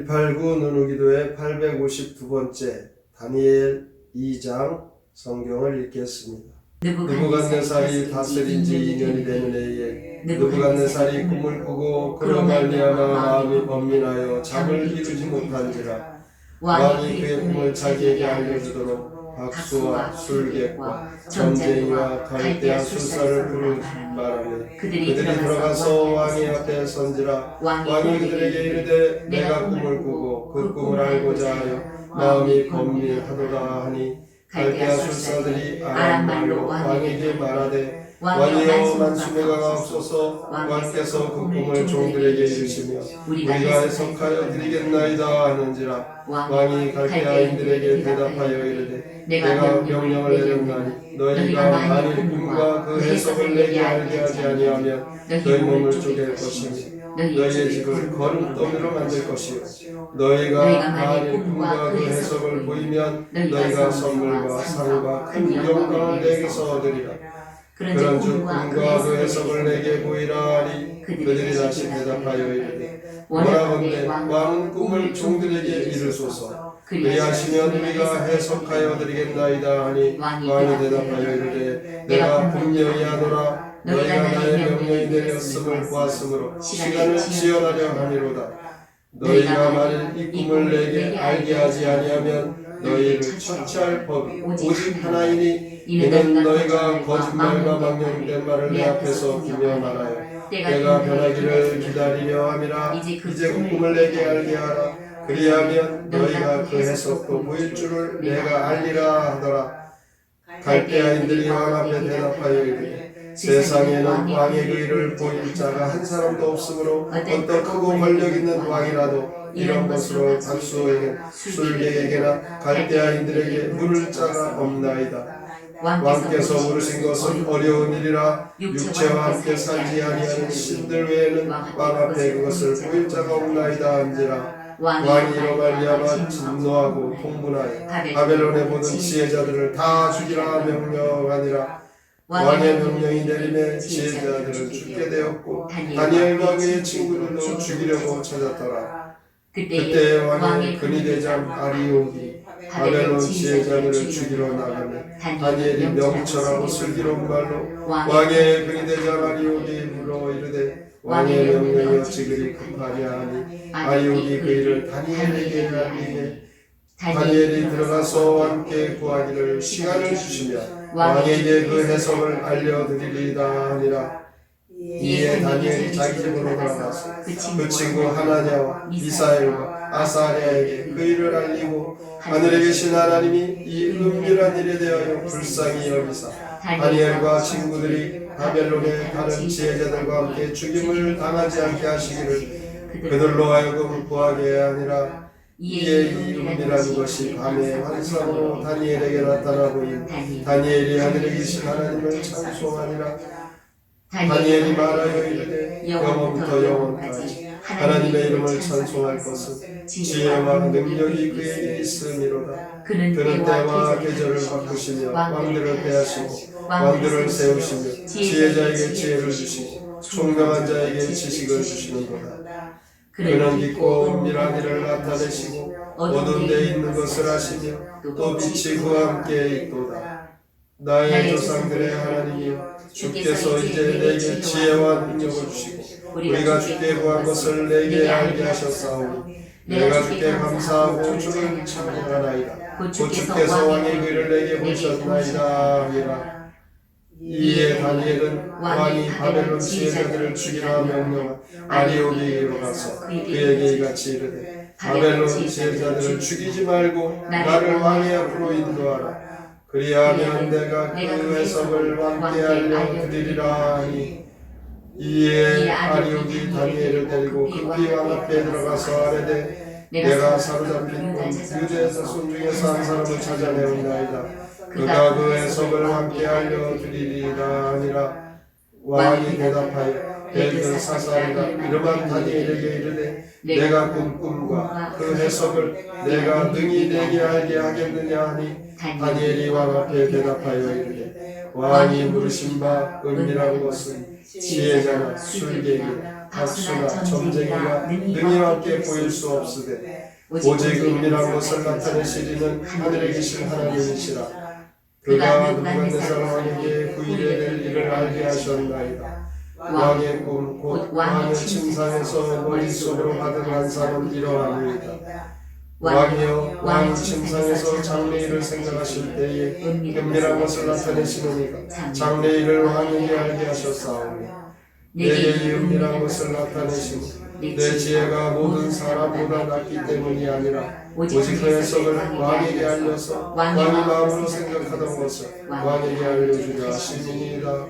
189 누누기도의 852번째 다니엘 2장 성경을 읽겠습니다. 느부갓네살이 다스린 지 2년이 되는 해에 느부갓네살이 꿈을 꾸고 그로 말미암아 마음이 번민하여 잠을 이루지 못한지라 왕이 그의 꿈을 자기에게 알려주도록 박수와 술객과 점쟁이와 갈대아 술사를 부르지 말하며 그들이 들어가서 왕의 앞에 선지라 왕이 그들에게 이르되 내가 꿈을 꾸고 그 꿈을 알고자 하여 마음이 번민하도다 하니 갈대아 술사들이 아람말로 왕에게 말하되 왕이여 만수무가가 없어서 왕께서 그 꿈을 종들에게 이르시며 우리가 해석하여 드리겠나이다 하는지라 왕이 갈대아인들에게 대답하여 이르되 내가 명령을 내렸나니 너희가 만일 꿈과 그 해석을 내게 알게 하지 아니하면 너희 몸을 쪼갤 것이며 너희의 집을 거름더미로 만들 것이요 너희가 만일 꿈과 그 해석을 보이면 너희가 선물과 상과 큰 영광을 내게서 얻으리라. 그런즉 꿈과 그 해석을 내게 보이라 하니 그들이 다시 대답하여 이르되 원하건대 왕은 꿈을 종들에게 이르소서 그리하시면 우리가 해석하여 드리겠나이다 하니 왕이 대답하여 이르되 내가 분명히 하노라 너희가 나의 명령이 내렸음을 보았으므로 시간을 지연하려 하미로다. 너희가 만일 이 꿈을 내게 알게 하지 아니하면 너희를 처치할 법이 오직 하나이니 이는 너희가 거짓말과 망령된 말을 내 앞에서 기며 말하여 때가 변하기를 기다리려 함이라. 이제 그 꿈을 내게 알게 하라. 그리하면 너희가 그 해석도 보일 줄을 내가 알리라 하더라. 갈대아인들이 왕 앞에 대답하여 이르되 세상에는 왕의 그 일을 보일 자가 한 사람도 없으므로 어떤 크고 권력 있는 왕이라도 이런 것으로 박수에게 술객에게나 갈대아인들에게 물을 자가 없나이다. 왕께서 물으신 것은 어려운 일이라 육체와 함께 살지 아니하는 신들 외에는 왕 앞에 그것을 보일 자가 없나이다 한지라. 왕이 이로 말미암아 진노하고 통분하여 바벨론에 모든 지혜자들을 다 죽이라 명령하니라. 왕의 명령이 내림에 지혜자들은 죽게 되었고 다니엘과 그의 친구들도 죽이려고 찾았더라. 그때 왕의 근위대장 아리옥이 바벨론 지혜자들을 죽이러 나가며 다니엘이 명철하고 슬기로운 말로 왕의 근위대장 아리옥이 물어 이르되 왕의 명령이 어찌 그리 급하냐 하니 아리옥이 그 일을 다니엘에게 알리되 다니엘이 들어가서 함께 구하기를 시간을 주시며 왕에게 그 해석을 알려드리리다 하니라. 이에 다니엘이 자기 집으로 돌아가서 그 친구 하나냐와 미사엘과 아사랴에게 그 일을 알리고 하늘에 계신 하나님이 이 은밀한 일에 대하여 불쌍히 여기사 다니엘과 친구들이 바벨론의 다른 지혜자들과 함께 죽임을 당하지 않게 하시기를 그들로 하여금 구하게 하니라. 이에 이 은밀한 것이 밤의 환상으로 다니엘에게 나타나 보인 다니엘이 하늘에 계신 하나님을 찬송하니라. 다니엘이 말하여 이르되 영원부터 영원까지 하나님의 이름을 찬송할 것은 지혜와 능력이 그에게 있음이로다. 그는 때와 계절을 바꾸시며 왕들을 패하시고 왕들을 세우시며 지혜자에게 지혜를 주시고 총명한 자에게 지식을 주시는도다. 그는 깊고 은밀한 일을 나타내시고 어두운 데 있는 것을 하시며 또 빛이 그와 함께 있도다. 나의 조상들의 하나님이여 주께서 이제 내게 지혜와 능력을 주시고 우리가 주께 구한 것을 내게 알게 하셨사오니 내가 주께 감사하고 주를 찬양하나이다. 곧 주께서 왕의 글을 내게 보셨나이다 하니라. 이에 다니엘은 왕이 바벨론 지혜자들을 죽이라 명령한 아리옥이 이르러 가서 그에게 이같이 이르되 바벨론 지혜자들을 죽이지 말고 나를 왕의 앞으로 인도하라. 그리하면 내가 그 해석을 왕께 알려드리리라 하니 이에 아리옥이 다니엘을 데리고 급히 왕 앞에 들어가서 아뢰되 내가 사로잡힌 유대 자손 중에서 한 사람을 찾아내었나이다. 그가 그 해석을 왕께 알려드리리라 하니라. 왕이 대답하여 벨드사살이라 이름한 다니엘에게 이르되 내가 꾼 꿈과 그 해석을 내가 능히 내게 알게 하겠느냐 하니 다니엘이 왕 앞에 대답하여 이르되 왕이 물으신 바 은밀한 것은 지혜자나 술객이나 박수나 점쟁이가 능히와 함께 보일 수 없으되 오직 은밀한 것을 나타내시리는 하늘에 계신 하나님이시라. 그가 느부갓네살 왕에게 후일에 될 일을 알게 하셨나이다. 왕의 꿈 곧 왕의 침상에서 머릿속으로 받은 환상은 이러하니이다. 왕이여 왕이 침상에서 장래일을 생각하실 때에 은밀한 것을 나타내시는 이가 장래일을 왕에게 알게 하셨사오니 내게 이 은밀한 것을 나타내시니 내 지혜가 모든 사람보다 낫기 때문이 아니라 오직 그 해석을 왕에게 알려서 왕이 마음으로 생각하던 것을 왕에게 알려주려 하심이니이다.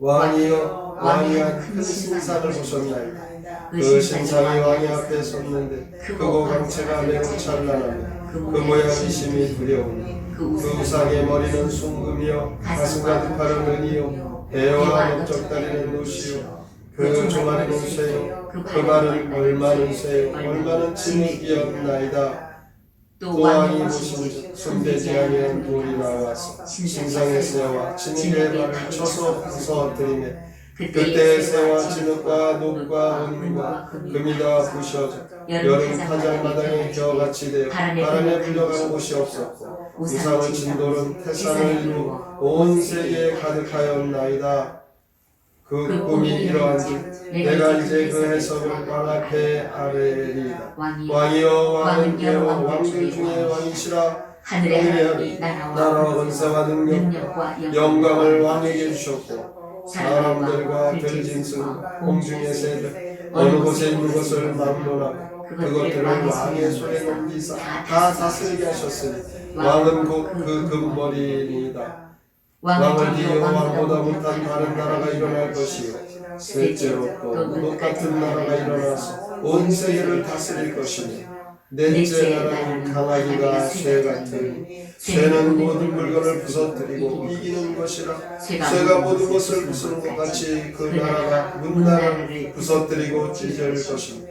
왕이여 왕이 한 큰 신상을 보셨나이다. 그 신상이 왕의 앞에 섰는데 그 광채가 매우 찬란하며 그 모양이 심히 두려우니 그 우상의 머리는 순금이요 가슴 가득하는 은이요 배와 넓적다리는 노시요 그 종아리는 쇠요 그 발은 얼마는 쇠요 얼마는 진흙이었나이다. 또 왕이 보신즉 손대지 아니한 돌이 나와서 신상의 쇠와 진흙의 발을 쳐서 부서뜨리며 그때 새와 진흙과 녹과 은과 금이 다 부셔져 여름 타작마당에 겨같이 되어 바람에 불려가는 곳이 없었고 우상의 진돌은 태산을 이루어 온 세계에 가득하였나이다. 그 꿈이 이러한즉 내가 이제 그 해석을 왕 앞에 아뢰리이다. 왕이여 왕은 깨어 왕들 중에 왕이시라. 하늘의 나라와 권세와 능력과 영광을 왕에게 주셨고 사람들과 들짐승과 공중의 새들 어느 곳에 있는 것을 막론하고 그것들을 왕의 손에 넘기사 다 다스리게 하셨으니 왕은 곧 그 금머리이니이다. 왕을 뒤에 왕보다 못한 다른 나라가 일어날 것이요 셋째로 또 그것 같은 나라가 일어나서 온 세계를 다스릴 것이며 넷째 나라는 강아지가 쇠 같으니 쇠는 모든 물건을 부서뜨리고 이기는 것이라. 쇠가 모든 것을 부수는 것 같이 그 나라가 문나라를 부서뜨리고 찢을 것이며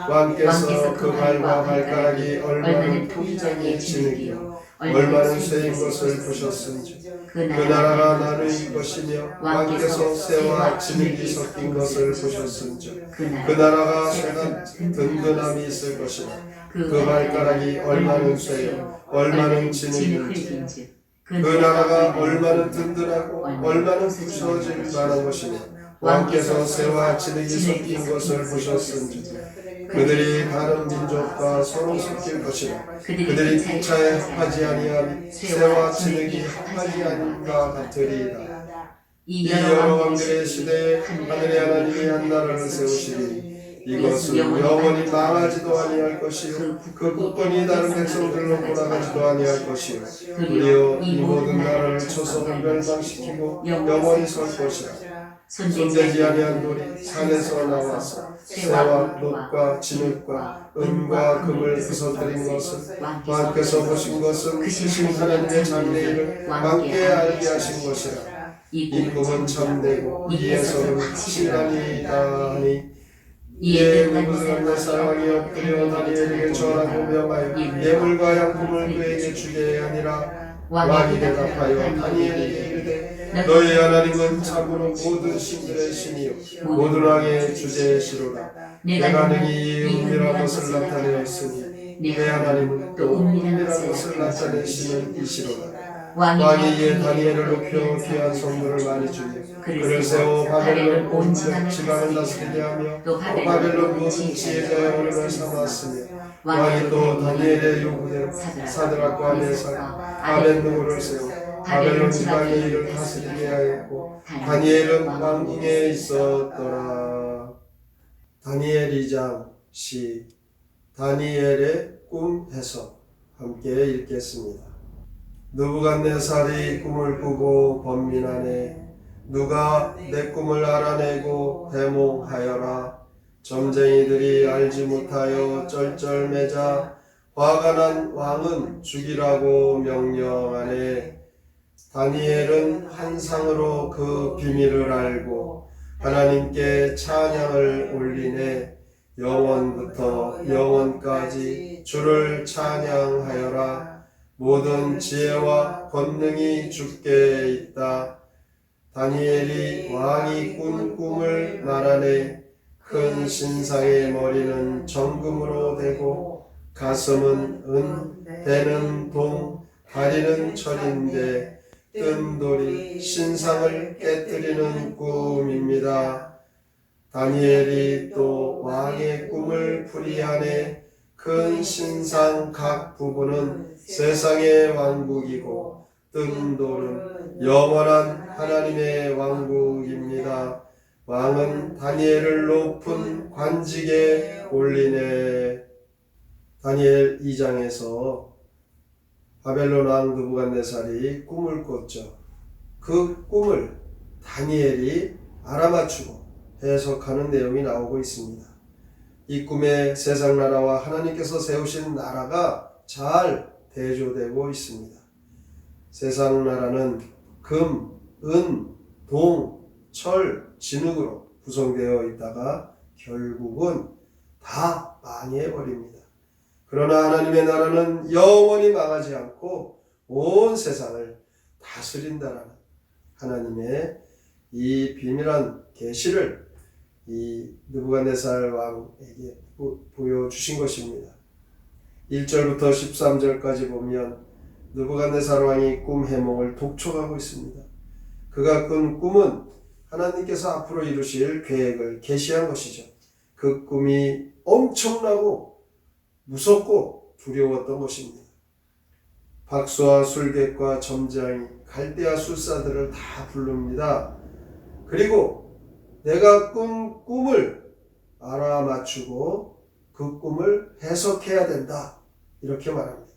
왕께서 그 발과 발가락이 얼마나 토기장의 진흙이요 얼마는 쇠인 것을 보셨은지 그 나라가 나누일 것이며 왕께서 쇠와 진흙이 섞인 것을 보셨은지 그 나라가 쇠가 든든함이 있을 것이라. 그 발가락이 얼마는 쇠요 얼마는 진흙인지 그 나라가 얼마는 든든하고 얼마는 부서질 만한 것이며 왕께서 쇠와 진흙이 섞인 것을 보셨은지 그들이 다른 민족과 서로 섞일 것이라. 그들이 피차에 합하지 아니함이 쇠와 진흙이 합하지 아닌가 같으리이다. 이 여러 왕들의 시대에 하늘의 하나님이 한 나라를 세우시리니 이것은 영원히 망하지도 아니할 것이요 그 국권이 다른 백성들로 돌아가지도 아니할 것이요 우리여 이 모든 나라를 쳐서 멸망시키고 영원히 설 것이라. 손대지 아니한 돌이 산에서 나와서 쇠와 녹과 진흙과 은과 금을 부서뜨린 것은 왕께서 보신 것은 크신 하나님의 장래일을 왕께 알게 하신 것이라. 이 꿈은 참되고 이 해석은 확실하니이다 하니 이에 느부갓네살 왕이 엎드려 다니엘에게 절하고 명하여 예물과 양품을 그에게 주게 하니라. 왕이 대답하여 다니엘에게 이르되 너희 하나님은 참으로 모든 신들의 신이요 모든 왕의 주제시로라. 내가 능히 이 은밀한 것을 나타내었으니 내 하나님은 또 은밀한 것을 나타내시는 이시로라. 왕이 이에 다니엘을 높여 귀한 선물을 많이 주며 그를 세워 바벨론 온 지방을 다스리게 하며 또 바벨론 모든 지혜자의 어른을 삼았으며 왕이 또 다니엘의 요구대로 사드락과 메삭 아벤느고를 세워 바벨론 지방의 일을 다스리게 하였고 다니엘은 왕궁에 있었더라. 다니엘 2장 시 다니엘의 꿈 해석 함께 읽겠습니다. 느부갓네살이 꿈을 꾸고 번민하네. 누가 내 꿈을 알아내고 해몽하여라. 점쟁이들이 알지 못하여 쩔쩔매자 화가 난 왕은 죽이라고 명령하네. 다니엘은 환상으로 그 비밀을 알고 하나님께 찬양을 올리네. 영원부터 영원까지 주를 찬양하여라. 모든 지혜와 권능이 주께 있다. 다니엘이 왕이 꾼 꿈을 말하네. 큰 신상의 머리는 정금으로 되고 가슴은 은, 배는 동, 다리는 철인데 뜬 돌이 신상을 깨뜨리는 꿈입니다. 다니엘이 또 왕의 꿈을 풀이하네. 큰 신상 각 부분은 세상의 왕국이고 뜬 돌은 영원한 하나님의 왕국입니다. 왕은 다니엘을 높은 관직에 올리네. 다니엘 2장에서 바벨론 왕 느부갓네살이 꿈을 꿨죠. 그 꿈을 다니엘이 알아맞추고 해석하는 내용이 나오고 있습니다. 이 꿈에 세상 나라와 하나님께서 세우신 나라가 잘 대조되고 있습니다. 세상 나라는 금, 은, 동, 철, 진흙으로 구성되어 있다가 결국은 다 망해버립니다. 그러나 하나님의 나라는 영원히 망하지 않고 온 세상을 다스린다라는 하나님의 이 비밀한 계시를 이 느부갓네살 왕에게 보여주신 것입니다. 1절부터 13절까지 보면 느부갓네살 왕이 꿈 해몽을 독촉하고 있습니다. 그가 꾼 꿈은 하나님께서 앞으로 이루실 계획을 계시한 것이죠. 그 꿈이 엄청나고 무섭고 두려웠던 것입니다. 박수와 술객과 점장이 갈대아 술사들을 다 부릅니다. 그리고 내가 꾼 꿈을 알아맞추고 그 꿈을 해석해야 된다. 이렇게 말합니다.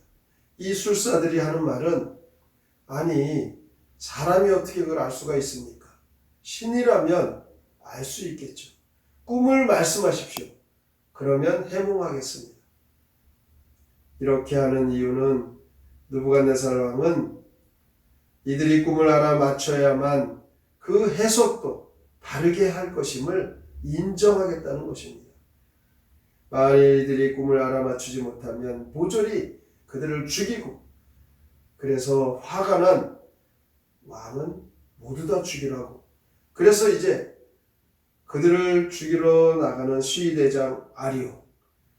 이 술사들이 하는 말은 아니 사람이 어떻게 그걸 알 수가 있습니까? 신이라면 알 수 있겠죠. 꿈을 말씀하십시오. 그러면 해몽하겠습니다. 이렇게 하는 이유는 느부갓네살 왕은 이들이 꿈을 알아맞혀야만 그 해석도 바르게 할 것임을 인정하겠다는 것입니다. 만일 이들이 꿈을 알아맞추지 못하면 모조리 그들을 죽이고 그래서 화가 난 왕은 모두 다 죽이라고. 그래서 이제 그들을 죽이러 나가는 시위대장 아리옥,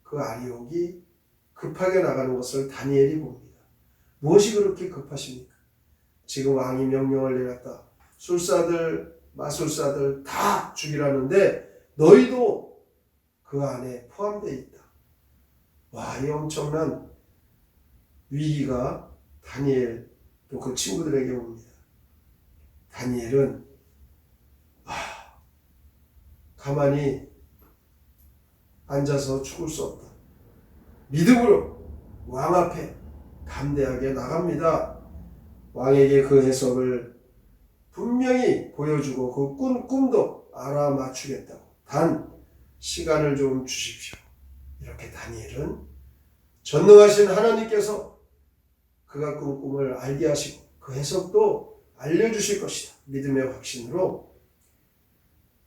그 아리옥이 급하게 나가는 것을 다니엘이 봅니다. 무엇이 그렇게 급하십니까? 지금 왕이 명령을 내렸다. 술사들, 마술사들 다 죽이라는데 너희도 그 안에 포함되어 있다. 와, 이 엄청난 위기가 다니엘 또 그 친구들에게 옵니다. 다니엘은 가만히 앉아서 죽을 수 없다. 믿음으로 왕 앞에 담대하게 나갑니다. 왕에게 그 해석을 분명히 보여주고 그 꾼 꿈도 알아맞추겠다고. 단 시간을 좀 주십시오. 이렇게 다니엘은 전능하신 하나님께서 그가 꾼 꿈을 알게 하시고 그 해석도 알려주실 것이다. 믿음의 확신으로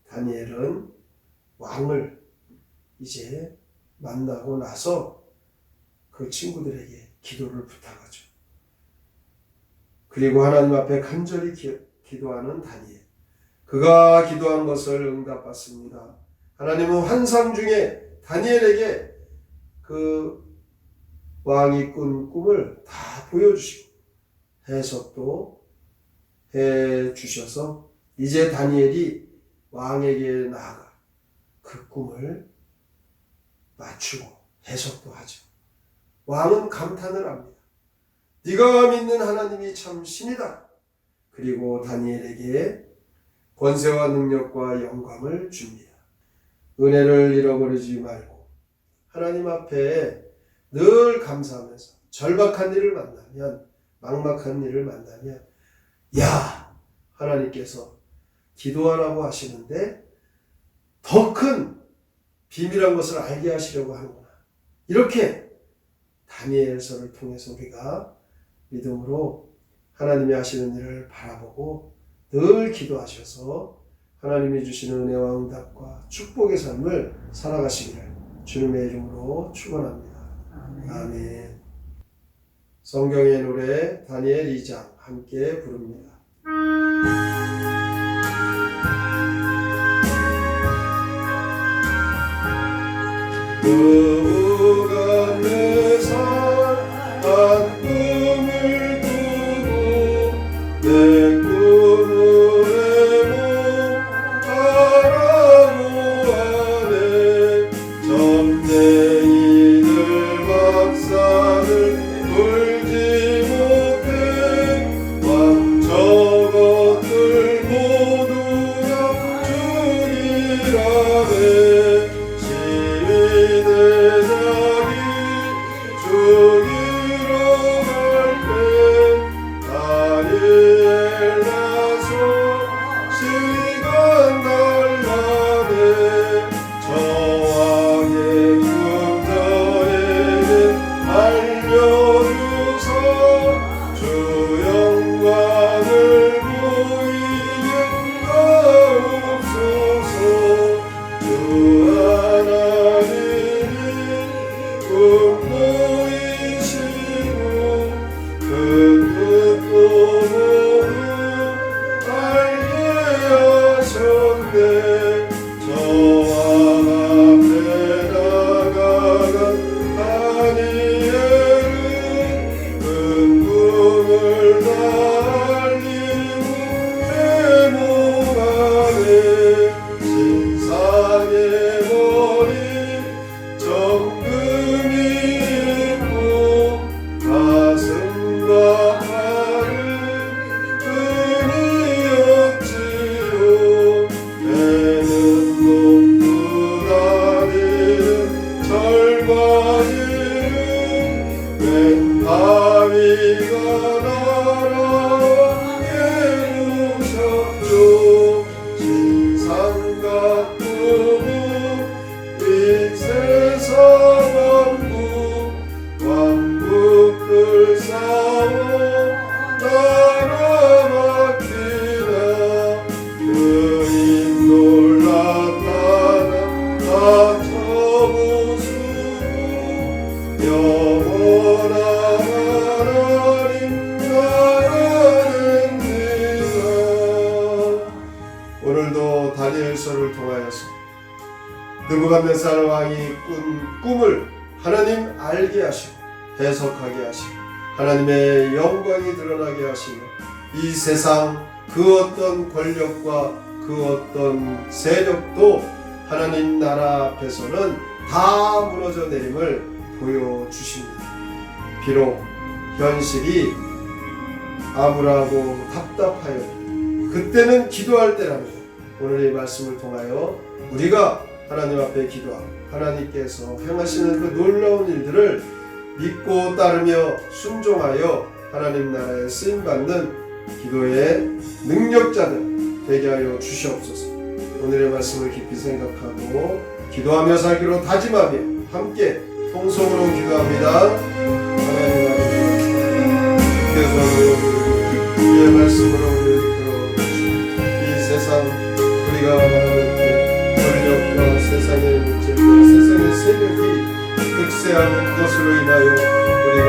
다니엘은 왕을 이제 만나고 나서 그 친구들에게 기도를 부탁하죠. 그리고 하나님 앞에 간절히 기도하는 다니엘. 그가 기도한 것을 응답받습니다. 하나님은 환상 중에 다니엘에게 그 왕이 꾼 꿈을 다 보여주시고 해석도 해주셔서 이제 다니엘이 왕에게 나아가 그 꿈을 맞추고 해석도 하죠. 왕은 감탄을 합니다. 네가 믿는 하나님이 참 신이다. 그리고 다니엘에게 권세와 능력과 영광을 줍니다. 은혜를 잃어버리지 말고 하나님 앞에 늘 감사하면서 절박한 일을 만나면 막막한 일을 만나면 야, 하나님께서 기도하라고 하시는데 더 큰 비밀한 것을 알게 하시려고 하는구나. 이렇게 다니엘서를 통해서 우리가 믿음으로 하나님이 하시는 일을 바라보고 늘 기도하셔서 하나님이 주시는 은혜와 응답과 축복의 삶을 살아가시기를 주님의 이름으로 축원합니다. 아멘. 성경의 노래 다니엘 2장 함께 부릅니다. 느부갓네살한 꿈을 꾸고 내 꿈을 바라보 안에 점쟁이들 박산을 불지 못해 왕 저것들 모두가 죽이라네 시위대장이 죽이러 갈 때 다니엘 나서 시간 달라네 저항의 군자에게 알려주사 주 영광을 보이게 하옵소서 주 하나님이 꿈보이시고 그 뜻도 모두 알게 하셨네 저와 앞에 나가간 다니엘은 큰 꿈을 날리고 회복하네 신상의 머리 정금이 있고 가슴과 팔은 끈이 없지요 배는 높고 다리는 절반이는 웬 바위가 날아와 깨우셨죠 신상과 꿈은 빅세상 왕국 왕국들 싸워 나라 맡기라 그인 놀랐다가 다 쳐부수고 영원한 하나님 나라됩니다. 오늘도 다니엘서를 통하여서 느부갓네살 왕이 꾼 꿈을 하나님 알게 하시고 해석하게 하시고 하나님의 영광이 드러나게 하시며 이 세상 그 어떤 권력과 그 어떤 세력도 하나님 나라 앞에서는 다 무너져 내림을 보여주십니다. 비록 현실이 암울하고 답답하여 그때는 기도할 때랍니다. 오늘 이 말씀을 통하여 우리가 하나님 앞에 기도하고 하나님께서 행하시는 그 놀라운 일들을 믿고 따르며 순종하여 하나님 나라에 쓰임받는 기도의 능력자들 되게 하여 주시옵소서. 오늘의 말씀을 깊이 생각하고 기도하며 살기로 다짐하며 함께 통성으로 기도합니다. 하나님 아버지 주의 말씀으로 우리를 이끌어주시고 이 세상 우리가 말하는 권력과 세상의 문제과 세상의 세력이 득세하는 것으로 인하여 우리가